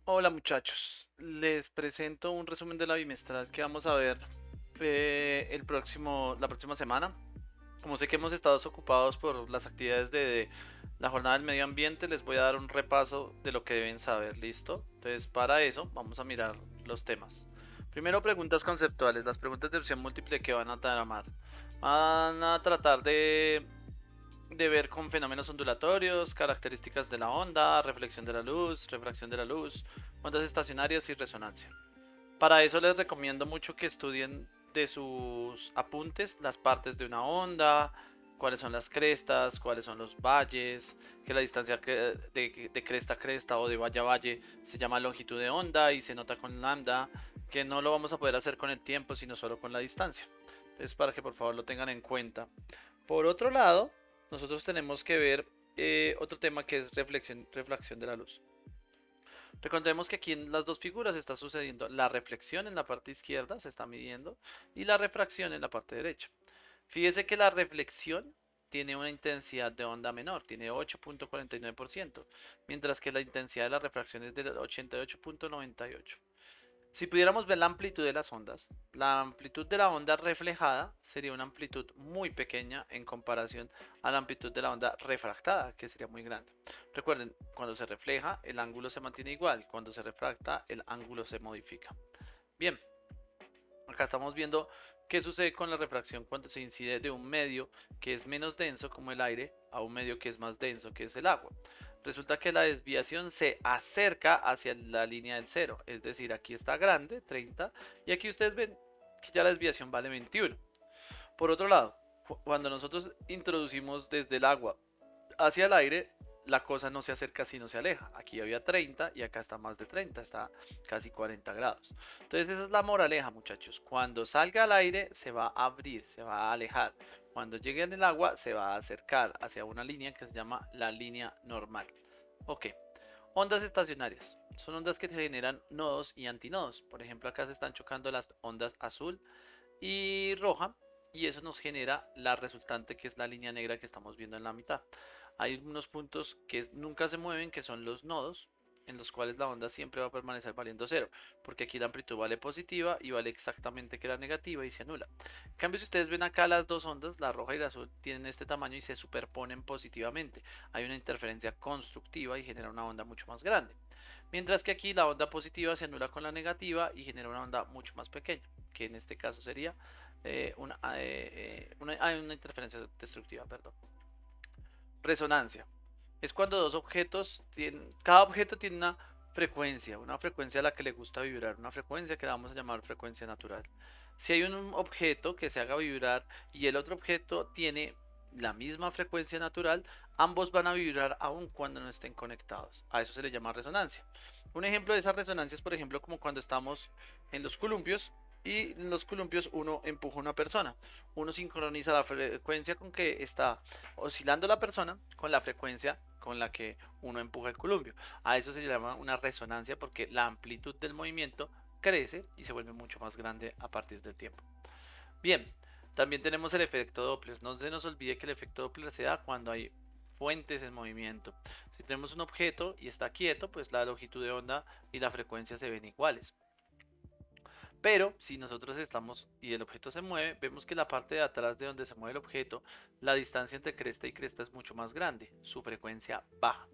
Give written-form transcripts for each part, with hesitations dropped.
Hola muchachos, les presento un resumen de la bimestral que vamos a ver la próxima semana. Como sé que hemos estado ocupados por las actividades de la jornada del medio ambiente, les voy a dar un repaso de lo que deben saber, ¿listo? Entonces para eso vamos a mirar los temas. Primero, preguntas conceptuales. Las preguntas de opción múltiple que van a tramar van a tratar de ver con fenómenos ondulatorios, características de la onda, reflexión de la luz, refracción de la luz, ondas estacionarias y resonancia. Para eso les recomiendo mucho que estudien de sus apuntes las partes de una onda, cuáles son las crestas, cuáles son los valles, que la distancia de cresta a cresta o de valle a valle se llama longitud de onda y se nota con lambda, que no lo vamos a poder hacer con el tiempo, sino solo con la distancia. Entonces, para que por favor lo tengan en cuenta. Por otro lado, nosotros tenemos que ver otro tema que es reflexión de la luz. Recordemos que aquí en las dos figuras está sucediendo la reflexión en la parte izquierda, se está midiendo, y la refracción en la parte derecha. Fíjese que la reflexión tiene una intensidad de onda menor, tiene 8.49%, mientras que la intensidad de la refracción es de 88.98. Si pudiéramos ver la amplitud de las ondas, la amplitud de la onda reflejada sería una amplitud muy pequeña en comparación a la amplitud de la onda refractada, que sería muy grande. Recuerden, cuando se refleja, el ángulo se mantiene igual, cuando se refracta, el ángulo se modifica. Bien, acá estamos viendo qué sucede con la refracción cuando se incide de un medio que es menos denso como el aire a un medio que es más denso que es el agua. Resulta que la desviación se acerca hacia la línea del cero, es decir, aquí está grande, 30, y aquí ustedes ven que ya la desviación vale 21. Por otro lado, cuando nosotros introducimos desde el agua hacia el aire, la cosa no se acerca sino se aleja. Aquí había 30 y acá está más de 30, está casi 40 grados. Entonces esa es la moraleja, muchachos. Cuando salga al aire se va a abrir, se va a alejar. Cuando llegue en el agua se va a acercar hacia una línea que se llama la línea normal. Ok, ondas estacionarias. Son ondas que generan nodos y antinodos. Por ejemplo, acá se están chocando las ondas azul y roja, y eso nos genera la resultante que es la línea negra que estamos viendo en la mitad. Hay unos puntos que nunca se mueven, que son los nodos, en los cuales la onda siempre va a permanecer valiendo cero, porque aquí la amplitud vale positiva y vale exactamente que la negativa y se anula. En cambio, si ustedes ven acá las dos ondas, la roja y la azul, tienen este tamaño y se superponen positivamente. Hay una interferencia constructiva y genera una onda mucho más grande. Mientras que aquí la onda positiva se anula con la negativa y genera una onda mucho más pequeña, que en este caso sería una interferencia destructiva, perdón. Resonancia. Es cuando dos objetos tienen, cada objeto tiene una frecuencia a la que le gusta vibrar, una frecuencia que la vamos a llamar frecuencia natural. Si hay un objeto que se haga vibrar y el otro objeto tiene la misma frecuencia natural, ambos van a vibrar aun cuando no estén conectados. A eso se le llama resonancia. Un ejemplo de esas resonancias, por ejemplo, como cuando estamos en los columpios y en los columpios uno empuja a una persona. Uno sincroniza la frecuencia con que está oscilando la persona con la frecuencia con la que uno empuja el columpio. A eso se llama una resonancia porque la amplitud del movimiento crece y se vuelve mucho más grande a partir del tiempo. Bien, también tenemos el efecto Doppler. No se nos olvide que el efecto Doppler se da cuando hay fuentes en movimiento. Si tenemos un objeto y está quieto, pues la longitud de onda y la frecuencia se ven iguales. Pero si nosotros estamos y el objeto se mueve, vemos que la parte de atrás de donde se mueve el objeto, la distancia entre cresta y cresta es mucho más grande, su frecuencia baja.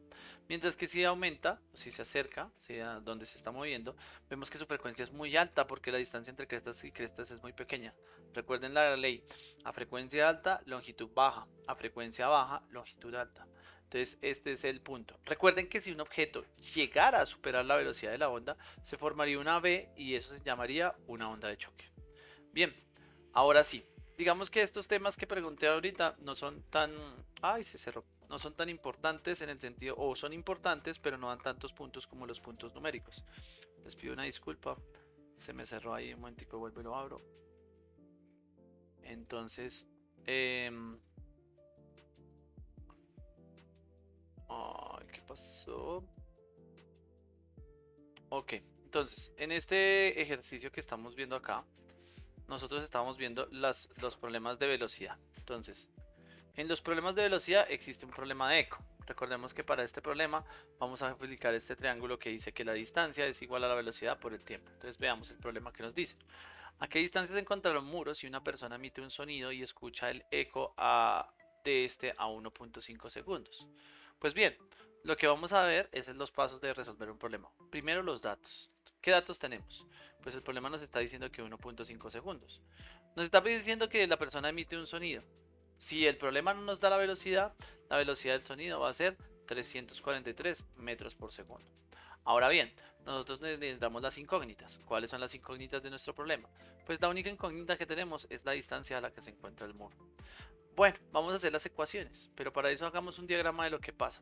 Mientras que si aumenta, si se acerca, si a donde se está moviendo, vemos que su frecuencia es muy alta porque la distancia entre crestas y crestas es muy pequeña. Recuerden la ley, a frecuencia alta, longitud baja, a frecuencia baja, longitud alta. Entonces, este es el punto. Recuerden que si un objeto llegara a superar la velocidad de la onda, se formaría una V y eso se llamaría una onda de choque. Bien, ahora sí. Digamos que estos temas que pregunté ahorita no son tan... Ay, se cerró. No son tan importantes en el sentido... O son importantes, pero no dan tantos puntos como los puntos numéricos. Les pido una disculpa. Se me cerró ahí un momentico, vuelvo y lo abro. Entonces... Ay, ¿qué pasó? Ok, entonces, en este ejercicio que estamos viendo acá, nosotros estamos viendo los problemas de velocidad. Entonces, en los problemas de velocidad existe un problema de eco. Recordemos que para este problema vamos a aplicar este triángulo que dice que la distancia es igual a la velocidad por el tiempo. Entonces veamos el problema que nos dice. ¿A qué distancia se encontrarán muros si una persona emite un sonido y escucha el eco de este a 1.5 segundos? Pues bien, lo que vamos a ver es los pasos de resolver un problema. Primero los datos. ¿Qué datos tenemos? Pues el problema nos está diciendo que 1.5 segundos. Nos está diciendo que la persona emite un sonido. Si el problema no nos da la velocidad del sonido va a ser 343 metros por segundo. Ahora bien, nosotros necesitamos las incógnitas. ¿Cuáles son las incógnitas de nuestro problema? Pues la única incógnita que tenemos es la distancia a la que se encuentra el muro. Bueno, vamos a hacer las ecuaciones, pero para eso hagamos un diagrama de lo que pasa.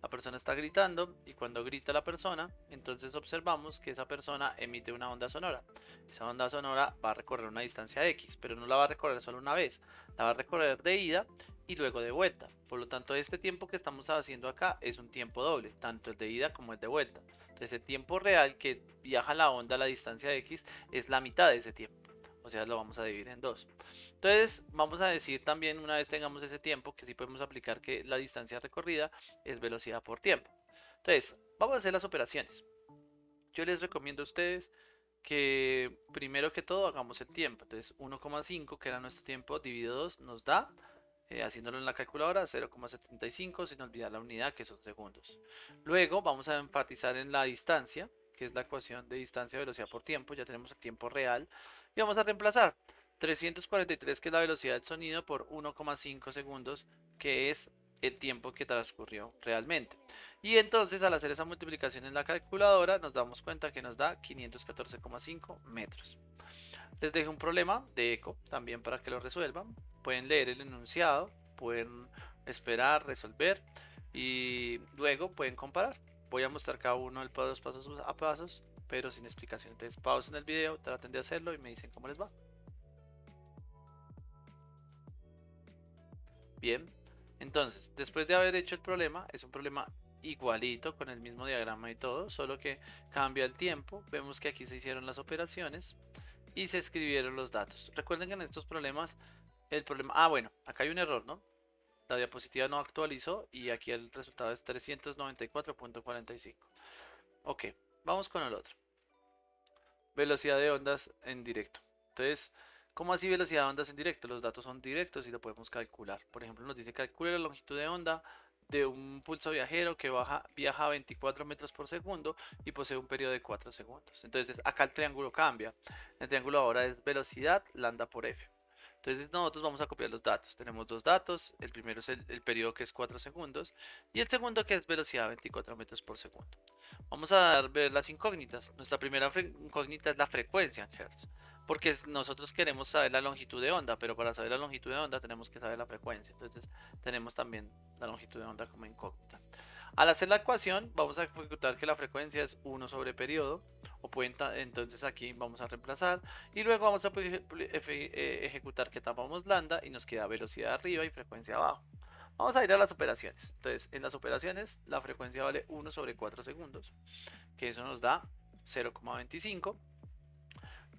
La persona está gritando y cuando grita la persona, entonces observamos que esa persona emite una onda sonora. Esa onda sonora va a recorrer una distancia X, pero no la va a recorrer solo una vez, la va a recorrer de ida y luego de vuelta. Por lo tanto, este tiempo que estamos haciendo acá es un tiempo doble, tanto el de ida como el de vuelta. Entonces, el tiempo real que viaja la onda a la distancia X es la mitad de ese tiempo. O sea, lo vamos a dividir en dos. Entonces, vamos a decir también, una vez tengamos ese tiempo, que sí podemos aplicar que la distancia recorrida es velocidad por tiempo. Entonces, vamos a hacer las operaciones. Yo les recomiendo a ustedes que primero que todo hagamos el tiempo. Entonces, 1,5, que era nuestro tiempo, dividido 2, nos da, haciéndolo en la calculadora, 0,75, sin olvidar la unidad, que son segundos. Luego, vamos a enfatizar en la distancia, que es la ecuación de distancia velocidad por tiempo. Ya tenemos el tiempo real. Y vamos a reemplazar 343, que es la velocidad del sonido, por 1,5 segundos, que es el tiempo que transcurrió realmente. Y entonces al hacer esa multiplicación en la calculadora nos damos cuenta que nos da 514,5 metros. Les dejo un problema de eco también para que lo resuelvan. Pueden leer el enunciado, pueden esperar, resolver y luego pueden comparar. Voy a mostrar cada uno de los pasos a pasos, pero sin explicación. Entonces pausen el video, traten de hacerlo y me dicen cómo les va. Bien, entonces, después de haber hecho el problema, es un problema igualito con el mismo diagrama y todo, solo que cambia el tiempo. Vemos que aquí se hicieron las operaciones y se escribieron los datos. Recuerden que en estos problemas, el problema... Ah, bueno, acá hay un error, ¿no? La diapositiva no actualizó y aquí el resultado es 394,45. Ok, vamos con el otro. Velocidad de ondas en directo. Entonces, ¿cómo así velocidad de ondas en directo? Los datos son directos y lo podemos calcular. Por ejemplo, nos dice calcule la longitud de onda de un pulso viajero que viaja a 24 metros por segundo y posee un periodo de 4 segundos. Entonces, acá el triángulo cambia. El triángulo ahora es velocidad lambda por f. Entonces nosotros vamos a copiar los datos. Tenemos dos datos. El primero es el periodo, que es 4 segundos, y el segundo, que es velocidad 24 metros por segundo. Vamos a ver las incógnitas. Nuestra primera incógnita es la frecuencia en Hertz, porque nosotros queremos saber la longitud de onda, pero para saber la longitud de onda tenemos que saber la frecuencia. Entonces tenemos también la longitud de onda como incógnita. Al hacer la ecuación vamos a ejecutar que la frecuencia es 1 sobre periodo, o pueden, entonces aquí vamos a reemplazar y luego vamos a ejecutar que tapamos lambda y nos queda velocidad arriba y frecuencia abajo. Vamos a ir a las operaciones. Entonces, en las operaciones la frecuencia vale 1 sobre 4 segundos, que eso nos da 0,25.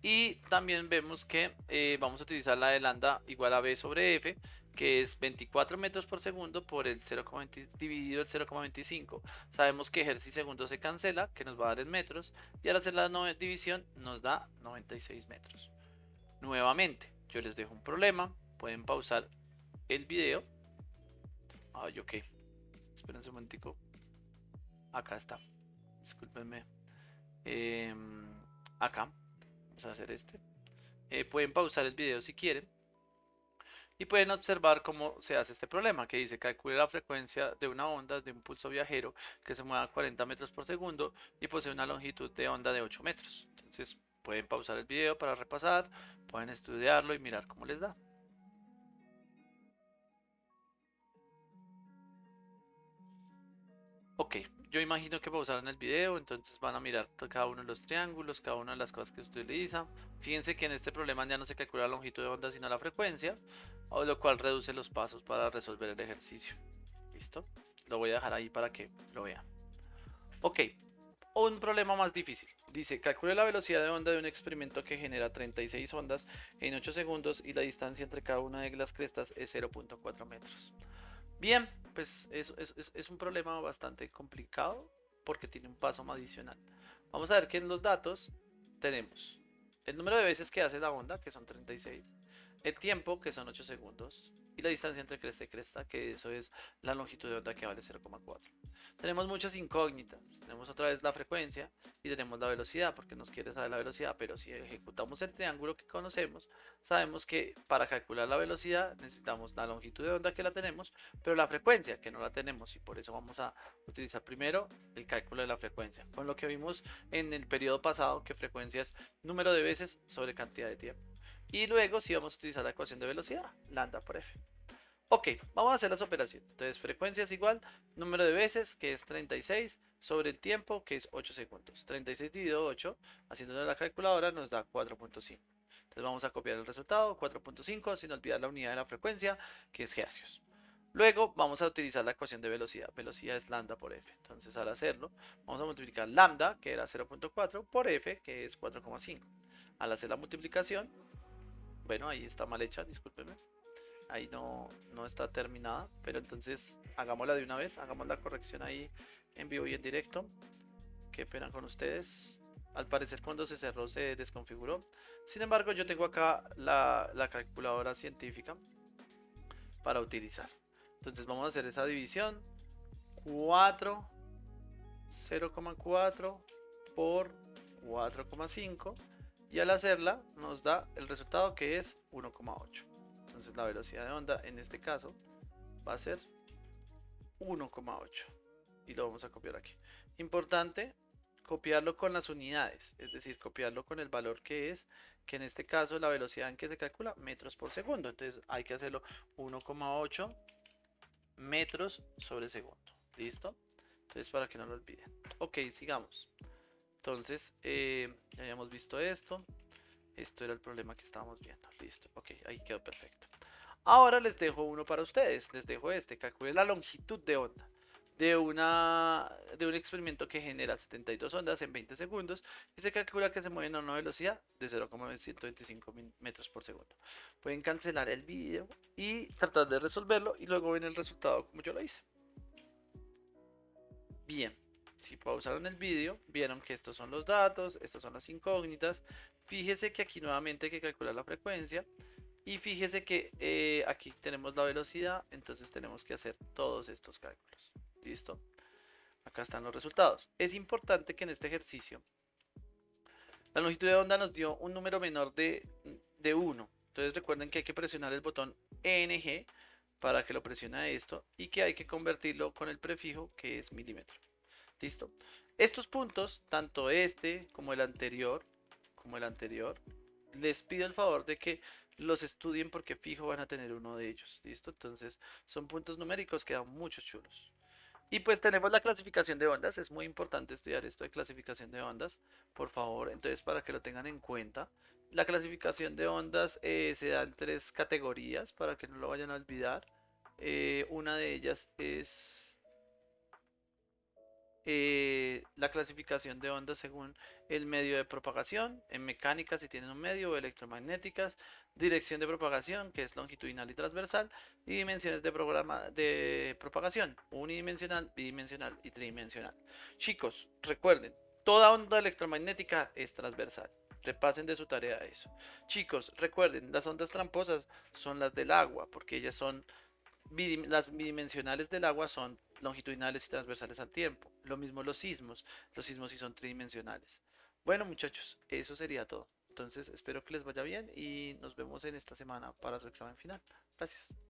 Y también vemos que vamos a utilizar la de lambda igual a b sobre f, que es 24 metros por segundo por el 0,20 dividido el 0,25. Sabemos que hertz y segundo se cancela, que nos va a dar en metros, y al hacer la división nos da 96 metros. Nuevamente, yo les dejo un problema, pueden pausar el video. Ay, ok, esperen un momentico. Acá está, discúlpenme. Acá, vamos a hacer este. Pueden pausar el video si quieren y pueden observar cómo se hace este problema, que dice calcule la frecuencia de una onda de un pulso viajero que se mueva a 40 metros por segundo y posee una longitud de onda de 8 metros. Entonces pueden pausar el video para repasar, pueden estudiarlo y mirar cómo les da. Ok, yo imagino que pausaron el video, entonces van a mirar cada uno de los triángulos, cada una de las cosas que se utiliza. Fíjense que en este problema ya no se calcula la longitud de onda sino la frecuencia, lo cual reduce los pasos para resolver el ejercicio. ¿Listo? Lo voy a dejar ahí para que lo vean. Ok, un problema más difícil. Dice, calcule la velocidad de onda de un experimento que genera 36 ondas en 8 segundos y la distancia entre cada una de las crestas es 0.4 metros. Bien, pues es un problema bastante complicado porque tiene un paso adicional. Vamos a ver que en los datos tenemos el número de veces que hace la onda, que son 36, el tiempo, que son 8 segundos, y la distancia entre cresta y cresta, que eso es la longitud de onda, que vale 0,4. Tenemos muchas incógnitas. Tenemos otra vez la frecuencia y tenemos la velocidad, porque nos quiere saber la velocidad, pero si ejecutamos el triángulo que conocemos, sabemos que para calcular la velocidad necesitamos la longitud de onda, que la tenemos, pero la frecuencia, que no la tenemos, y por eso vamos a utilizar primero el cálculo de la frecuencia, con lo que vimos en el periodo pasado, que frecuencia es número de veces sobre cantidad de tiempo. Y luego sí vamos a utilizar la ecuación de velocidad, lambda por f. Ok, vamos a hacer las operaciones. Entonces, frecuencia es igual número de veces, que es 36, sobre el tiempo, que es 8 segundos. 36 dividido 8, haciéndolo en la calculadora, nos da 4.5. Entonces vamos a copiar el resultado, 4.5, sin olvidar la unidad de la frecuencia, que es hercios. Luego vamos a utilizar la ecuación de velocidad. Velocidad es lambda por f. Entonces, al hacerlo, vamos a multiplicar lambda, que era 0.4, por f, que es 4,5. Al hacer la multiplicación, bueno, ahí está mal hecha, discúlpeme. Ahí no está terminada, pero entonces hagámosla de una vez, hagamos la corrección ahí en vivo y en directo. Qué pena con ustedes. Al parecer, cuando se cerró se desconfiguró. Sin embargo, yo tengo acá la calculadora científica para utilizar. Entonces vamos a hacer esa división. 4, 0,4 por 4,5, y al hacerla nos da el resultado, que es 1,8. Entonces la velocidad de onda en este caso va a ser 1,8 y lo vamos a copiar aquí. Importante copiarlo con las unidades, es decir, copiarlo con el valor que es, que en este caso la velocidad en que se calcula, metros por segundo. Entonces hay que hacerlo 1,8 metros sobre segundo. ¿Listo? Entonces, para que no lo olviden. Ok, sigamos. Entonces, ya habíamos visto esto. Esto era el problema que estábamos viendo. Listo. Ok, ahí quedó perfecto. Ahora les dejo uno para ustedes. Les dejo este. Calcule la longitud de onda de un experimento que genera 72 ondas en 20 segundos y se calcula que se mueven a una velocidad de 0,125 metros por segundo. Pueden cancelar el vídeo y tratar de resolverlo y luego ven el resultado como yo lo hice. Bien, si pausaron el vídeo, vieron que estos son los datos, estas son las incógnitas. Fíjese que aquí nuevamente hay que calcular la frecuencia. Y fíjese que aquí tenemos la velocidad, entonces tenemos que hacer todos estos cálculos. ¿Listo? Acá están los resultados. Es importante que en este ejercicio la longitud de onda nos dio un número menor de 1. Entonces recuerden que hay que presionar el botón NG para que lo presione esto y que hay que convertirlo con el prefijo, que es milímetro. ¿Listo? Estos puntos, tanto este como el anterior, les pido el favor de que los estudien porque fijo van a tener uno de ellos. ¿Listo? Entonces son puntos numéricos que dan muchos chulos. Y pues tenemos la clasificación de ondas, es muy importante estudiar esto de clasificación de ondas, por favor, entonces para que lo tengan en cuenta. La clasificación de ondas se da en tres categorías para que no lo vayan a olvidar. Una de ellas es la clasificación de ondas según el medio de propagación, en mecánica si tienen un medio, o electromagnéticas, dirección de propagación, que es longitudinal y transversal, y dimensiones de propagación, unidimensional, bidimensional y tridimensional. Chicos, recuerden, toda onda electromagnética es transversal. Repasen de su tarea eso. Chicos, recuerden, las ondas tramposas son las del agua, porque ellas son las bidimensionales del agua son longitudinales y transversales al tiempo. Lo mismo los sismos sí son tridimensionales. Bueno, muchachos, eso sería todo. Entonces espero que les vaya bien y nos vemos en esta semana para su examen final. Gracias.